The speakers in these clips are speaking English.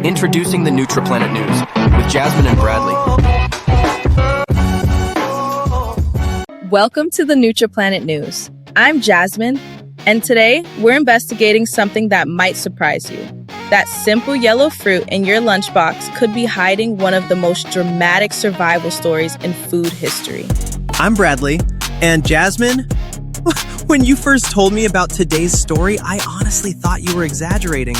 Introducing the NutraPlanet News with Jasmine and Bradley. Welcome to the NutraPlanet News. I'm Jasmine, and today we're investigating something that might surprise you. That simple yellow fruit in your lunchbox could be hiding one of the most dramatic survival stories in food history. I'm Bradley, and Jasmine, when you first told me about today's story, I honestly thought you were exaggerating.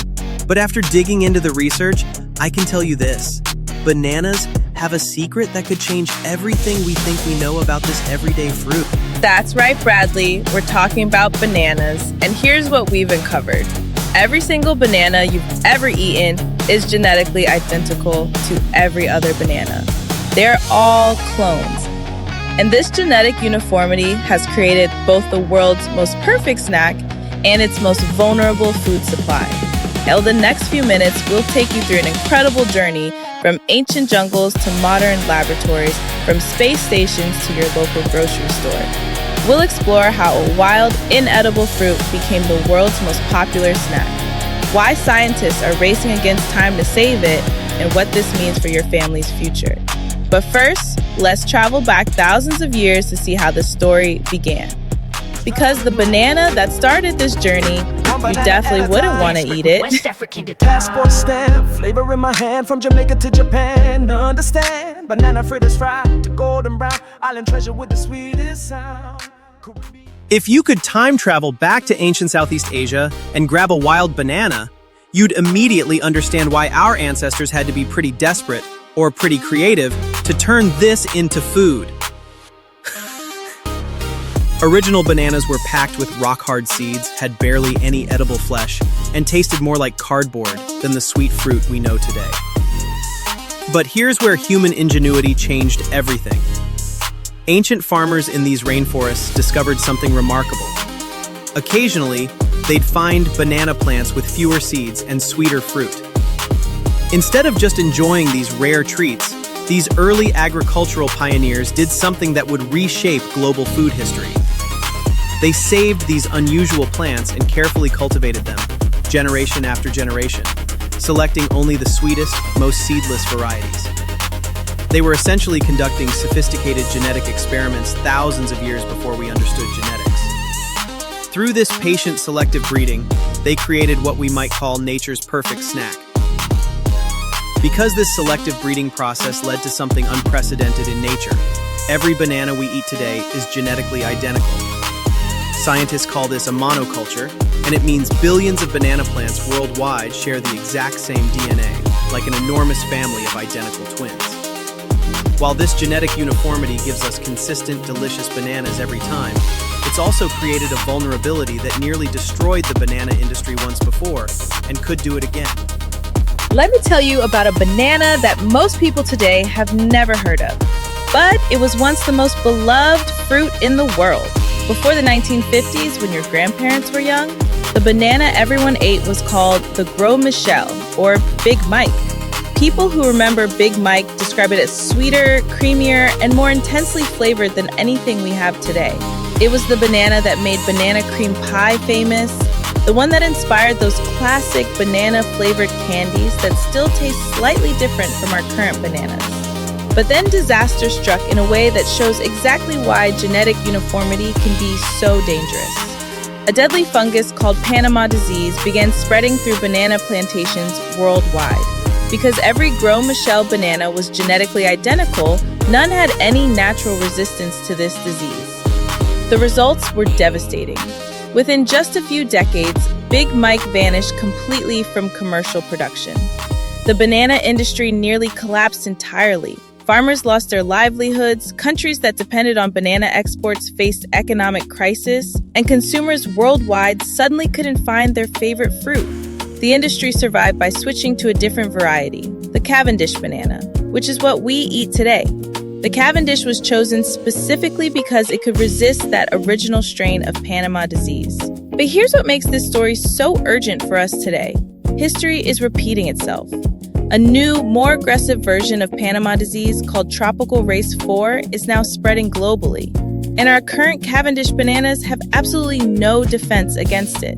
But after digging into the research, I can tell you this. Bananas have a secret that could change everything we think we know about this everyday fruit. That's right, Bradley. We're talking about bananas, and here's what we've uncovered. Every single banana you've ever eaten is genetically identical to every other banana. They're all clones. And this genetic uniformity has created both the world's most perfect snack and its most vulnerable food supply. In the next few minutes, we'll take you through an incredible journey from ancient jungles to modern laboratories, from space stations to your local grocery store. We'll explore how a wild, inedible fruit became the world's most popular snack, why scientists are racing against time to save it, and what this means for your family's future. But first, let's travel back thousands of years to see how the story began. Because the banana that started this journey, you definitely wouldn't want to eat it. Passport stamp, flavor in my hand from Jamaica to Japan. Understand, banana fritters fried to golden brown, island treasure with the sweetest sound. If you could time travel back to ancient Southeast Asia and grab a wild banana, you'd immediately understand why our ancestors had to be pretty desperate or pretty creative to turn this into food. Original bananas were packed with rock-hard seeds, had barely any edible flesh, and tasted more like cardboard than the sweet fruit we know today. But here's where human ingenuity changed everything. Ancient farmers in these rainforests discovered something remarkable. Occasionally, they'd find banana plants with fewer seeds and sweeter fruit. Instead of just enjoying these rare treats, these early agricultural pioneers did something that would reshape global food history. They saved these unusual plants and carefully cultivated them, generation after generation, selecting only the sweetest, most seedless varieties. They were essentially conducting sophisticated genetic experiments thousands of years before we understood genetics. Through this patient selective breeding, they created what we might call nature's perfect snack. Because this selective breeding process led to something unprecedented in nature, every banana we eat today is genetically identical. Scientists call this a monoculture, and it means billions of banana plants worldwide share the exact same DNA, like an enormous family of identical twins. While this genetic uniformity gives us consistent, delicious bananas every time, it's also created a vulnerability that nearly destroyed the banana industry once before, and could do it again. Let me tell you about a banana that most people today have never heard of. But it was once the most beloved fruit in the world. Before the 1950s, when your grandparents were young, the banana everyone ate was called the Gros Michel, or Big Mike. People who remember Big Mike describe it as sweeter, creamier, and more intensely flavored than anything we have today. It was the banana that made banana cream pie famous, the one that inspired those classic banana-flavored candies that still taste slightly different from our current bananas. But then disaster struck in a way that shows exactly why genetic uniformity can be so dangerous. A deadly fungus called Panama disease began spreading through banana plantations worldwide. Because every Gros Michel banana was genetically identical, none had any natural resistance to this disease. The results were devastating. Within just a few decades, Big Mike vanished completely from commercial production. The banana industry nearly collapsed entirely. Farmers lost their livelihoods, countries that depended on banana exports faced economic crisis, and consumers worldwide suddenly couldn't find their favorite fruit. The industry survived by switching to a different variety, the Cavendish banana, which is what we eat today. The Cavendish was chosen specifically because it could resist that original strain of Panama disease. But here's what makes this story so urgent for us today. History is repeating itself. A new, more aggressive version of Panama disease called Tropical Race 4 is now spreading globally. And our current Cavendish bananas have absolutely no defense against it.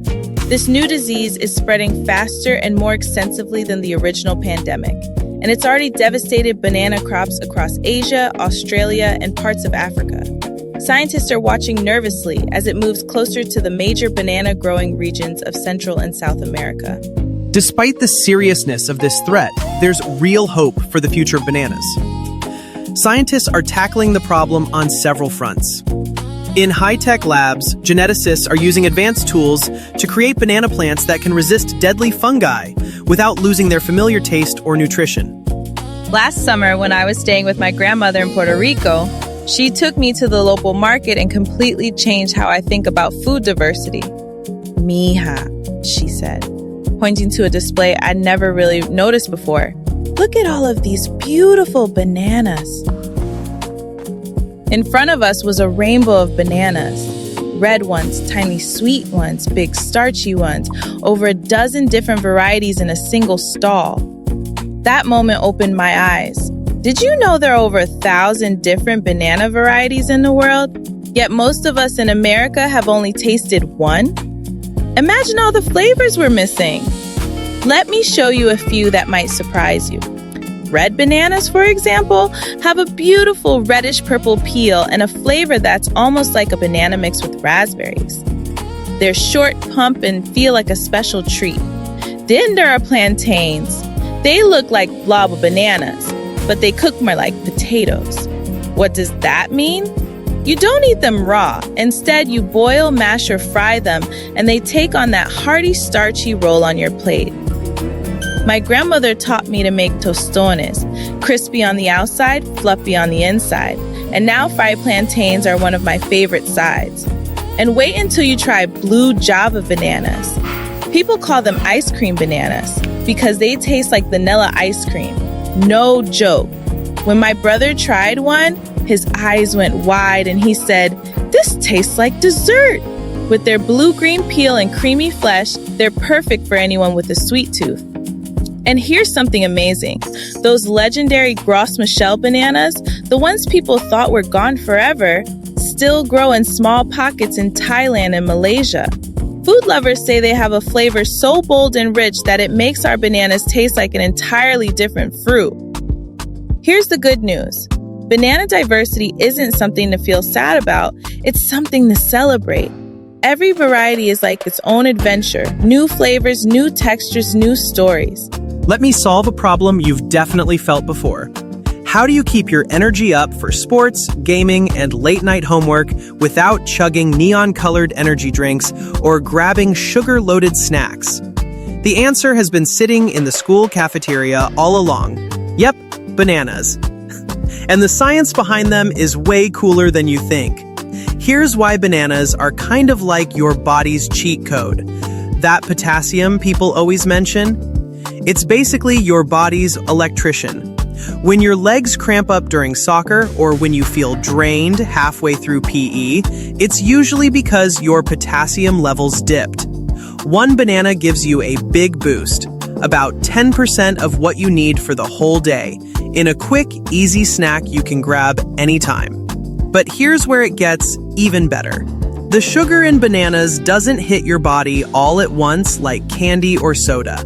This new disease is spreading faster and more extensively than the original pandemic, and it's already devastated banana crops across Asia, Australia, and parts of Africa. Scientists are watching nervously as it moves closer to the major banana-growing regions of Central and South America. Despite the seriousness of this threat, there's real hope for the future of bananas. Scientists are tackling the problem on several fronts. In high-tech labs, geneticists are using advanced tools to create banana plants that can resist deadly fungi without losing their familiar taste or nutrition. Last summer, when I was staying with my grandmother in Puerto Rico, she took me to the local market and completely changed how I think about food diversity. Mija, she said, pointing to a display I'd never really noticed before. Look at all of these beautiful bananas. In front of us was a rainbow of bananas. Red ones, tiny sweet ones, big starchy ones, over a dozen different varieties in a single stall. That moment opened my eyes. Did you know there are over 1,000 different banana varieties in the world? Yet most of us in America have only tasted one? Imagine all the flavors we're missing. Let me show you a few that might surprise you. Red bananas, for example, have a beautiful reddish-purple peel and a flavor that's almost like a banana mixed with raspberries. They're short, plump, and feel like a special treat. Then there are plantains. They look like blob of bananas, but they cook more like potatoes. What does that mean? You don't eat them raw. Instead, you boil, mash, or fry them, and they take on that hearty, starchy roll on your plate. My grandmother taught me to make tostones, crispy on the outside, fluffy on the inside. And now fried plantains are one of my favorite sides. And wait until you try blue Java bananas. People call them ice cream bananas because they taste like vanilla ice cream. No joke. When my brother tried one, his eyes went wide and he said, "This tastes like dessert." With their blue-green peel and creamy flesh, they're perfect for anyone with a sweet tooth. And here's something amazing. Those legendary Gros Michel bananas, the ones people thought were gone forever, still grow in small pockets in Thailand and Malaysia. Food lovers say they have a flavor so bold and rich that it makes our bananas taste like an entirely different fruit. Here's the good news. Banana diversity isn't something to feel sad about. It's something to celebrate. Every variety is like its own adventure. New flavors, new textures, new stories. Let me solve a problem you've definitely felt before. How do you keep your energy up for sports, gaming, and late-night homework without chugging neon-colored energy drinks or grabbing sugar-loaded snacks? The answer has been sitting in the school cafeteria all along. Yep, bananas. And the science behind them is way cooler than you think. Here's why bananas are kind of like your body's cheat code. That potassium people always mention? It's basically your body's electrician. When your legs cramp up during soccer or when you feel drained halfway through PE, it's usually because your potassium levels dipped. One banana gives you a big boost, about 10% of what you need for the whole day, in a quick, easy snack you can grab anytime. But here's where it gets even better. The sugar in bananas doesn't hit your body all at once like candy or soda.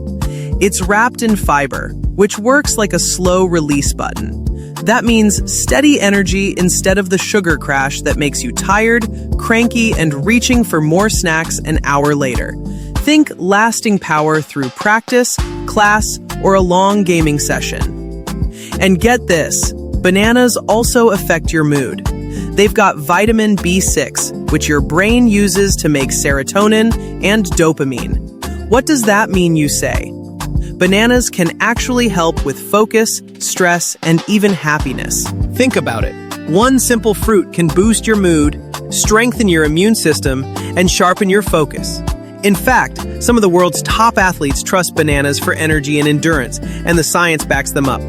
It's wrapped in fiber, which works like a slow release button. That means steady energy instead of the sugar crash that makes you tired, cranky, and reaching for more snacks an hour later. Think lasting power through practice, class, or a long gaming session. And get this, bananas also affect your mood. They've got vitamin B6, which your brain uses to make serotonin and dopamine. What does that mean, you say? Bananas can actually help with focus, stress, and even happiness. Think about it. One simple fruit can boost your mood, strengthen your immune system, and sharpen your focus. In fact, some of the world's top athletes trust bananas for energy and endurance, and the science backs them up.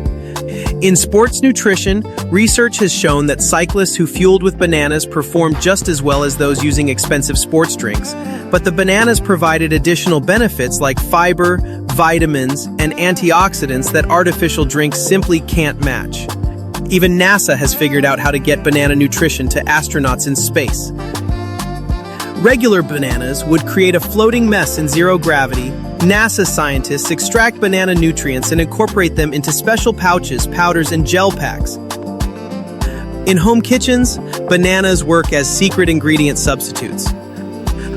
In sports nutrition, research has shown that cyclists who fueled with bananas performed just as well as those using expensive sports drinks. But the bananas provided additional benefits like fiber, vitamins, and antioxidants that artificial drinks simply can't match. Even NASA has figured out how to get banana nutrition to astronauts in space. Regular bananas would create a floating mess in zero gravity. NASA scientists extract banana nutrients and incorporate them into special pouches, powders, and gel packs. In home kitchens, bananas work as secret ingredient substitutes.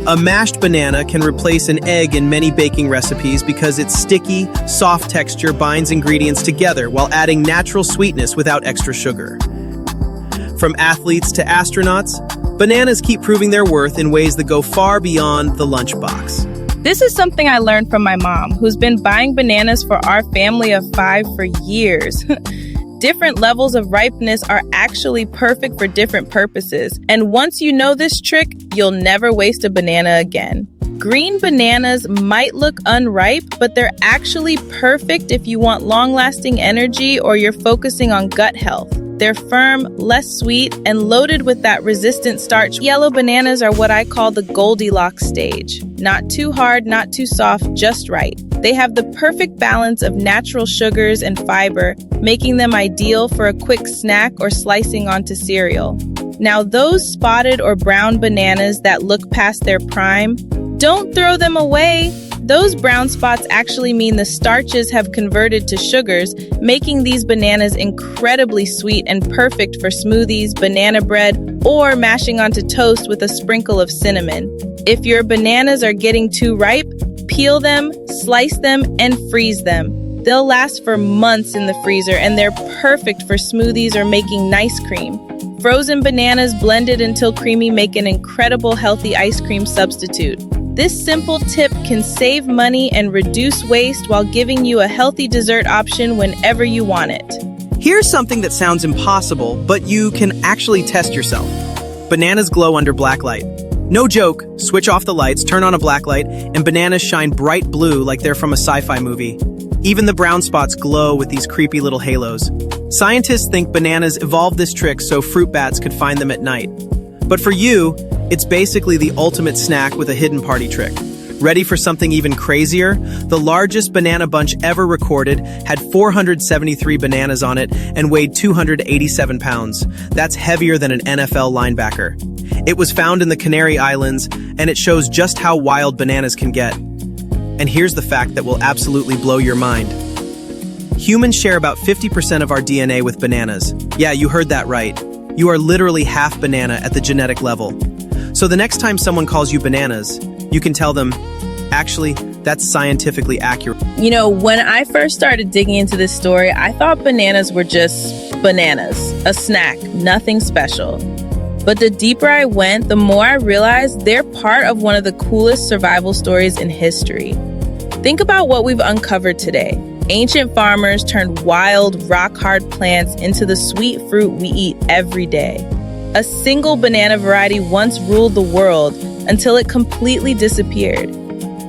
A mashed banana can replace an egg in many baking recipes because its sticky, soft texture binds ingredients together while adding natural sweetness without extra sugar. From athletes to astronauts, bananas keep proving their worth in ways that go far beyond the lunchbox. This is something I learned from my mom, who's been buying bananas for our family of 5 for years. Different levels of ripeness are actually perfect for different purposes. And once you know this trick, you'll never waste a banana again. Green bananas might look unripe, but they're actually perfect if you want long-lasting energy or you're focusing on gut health. They're firm, less sweet, and loaded with that resistant starch. Yellow bananas are what I call the Goldilocks stage. Not too hard, not too soft, just right. They have the perfect balance of natural sugars and fiber, making them ideal for a quick snack or slicing onto cereal. Now, those spotted or brown bananas that look past their prime, don't throw them away. Those brown spots actually mean the starches have converted to sugars, making these bananas incredibly sweet and perfect for smoothies, banana bread, or mashing onto toast with a sprinkle of cinnamon. If your bananas are getting too ripe, peel them, slice them, and freeze them. They'll last for months in the freezer, and they're perfect for smoothies or making nice cream. Frozen bananas blended until creamy make an incredible healthy ice cream substitute. This simple tip can save money and reduce waste while giving you a healthy dessert option whenever you want it. Here's something that sounds impossible, but you can actually test yourself. Bananas glow under black light. No joke, switch off the lights, turn on a black light, and bananas shine bright blue like they're from a sci-fi movie. Even the brown spots glow with these creepy little halos. Scientists think bananas evolved this trick so fruit bats could find them at night. But for you, it's basically the ultimate snack with a hidden party trick. Ready for something even crazier? The largest banana bunch ever recorded had 473 bananas on it and weighed 287 pounds. That's heavier than an NFL linebacker. It was found in the Canary Islands, and it shows just how wild bananas can get. And here's the fact that will absolutely blow your mind. Humans share about 50% of our DNA with bananas. Yeah, you heard that right. You are literally half banana at the genetic level. So the next time someone calls you bananas, you can tell them, actually, that's scientifically accurate. You know, when I first started digging into this story, I thought bananas were just bananas, a snack, nothing special. But the deeper I went, the more I realized they're part of one of the coolest survival stories in history. Think about what we've uncovered today. Ancient farmers turned wild, rock-hard plants into the sweet fruit we eat every day. A single banana variety once ruled the world until it completely disappeared.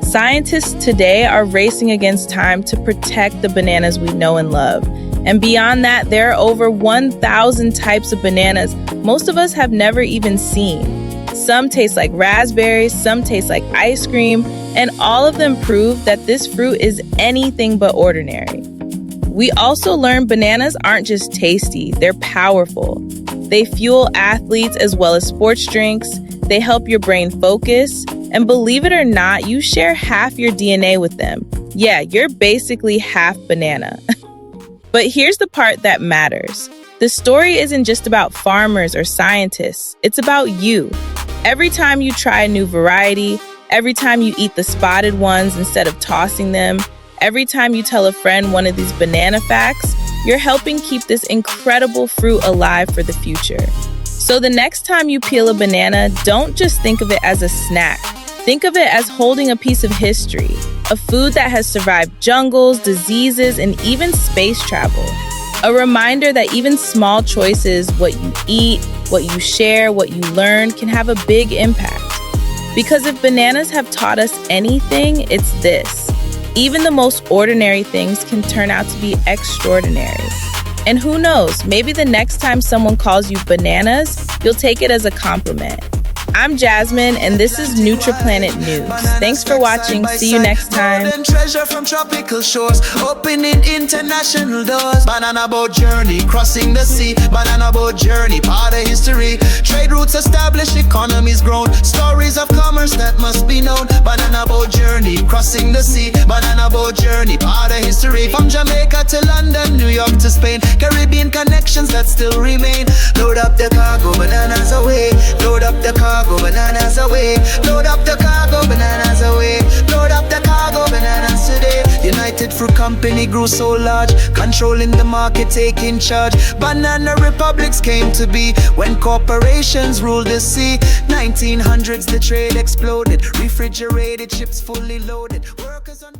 Scientists today are racing against time to protect the bananas we know and love. And beyond that, there are over 1,000 types of bananas most of us have never even seen. Some taste like raspberries, some taste like ice cream, and all of them prove that this fruit is anything but ordinary. We also learned bananas aren't just tasty, they're powerful. They fuel athletes as well as sports drinks. They help your brain focus. And believe it or not, you share half your DNA with them. Yeah, you're basically half banana. But here's the part that matters. The story isn't just about farmers or scientists. It's about you. Every time you try a new variety, every time you eat the spotted ones instead of tossing them, every time you tell a friend one of these banana facts, you're helping keep this incredible fruit alive for the future. So the next time you peel a banana, don't just think of it as a snack. Think of it as holding a piece of history, a food that has survived jungles, diseases, and even space travel. A reminder that even small choices, what you eat, what you share, what you learn, can have a big impact. Because if bananas have taught us anything, it's this. Even the most ordinary things can turn out to be extraordinary. And who knows, maybe the next time someone calls you bananas, you'll take it as a compliment. I'm Jasmine, and this is NutraPlanet News. Thanks for watching. See you next time. Treasure from tropical shores, opening international doors. Banana boat journey, crossing the sea. Banana boat journey, part of history. Trade routes established, economies grown. Stories of commerce that must be known. Banana boat journey, crossing the sea. Banana boat journey, part of history. From Jamaica to London, New York to Spain. Caribbean connections that still remain. Load up the cargo, bananas away. Load up the cargo, bananas away. Load up the cargo, bananas away. Load up the cargo, bananas today. United Fruit Company grew so large, controlling the market, taking charge. Banana republics came to be when corporations ruled the sea. 1900s the trade exploded, refrigerated ships fully loaded. Workers on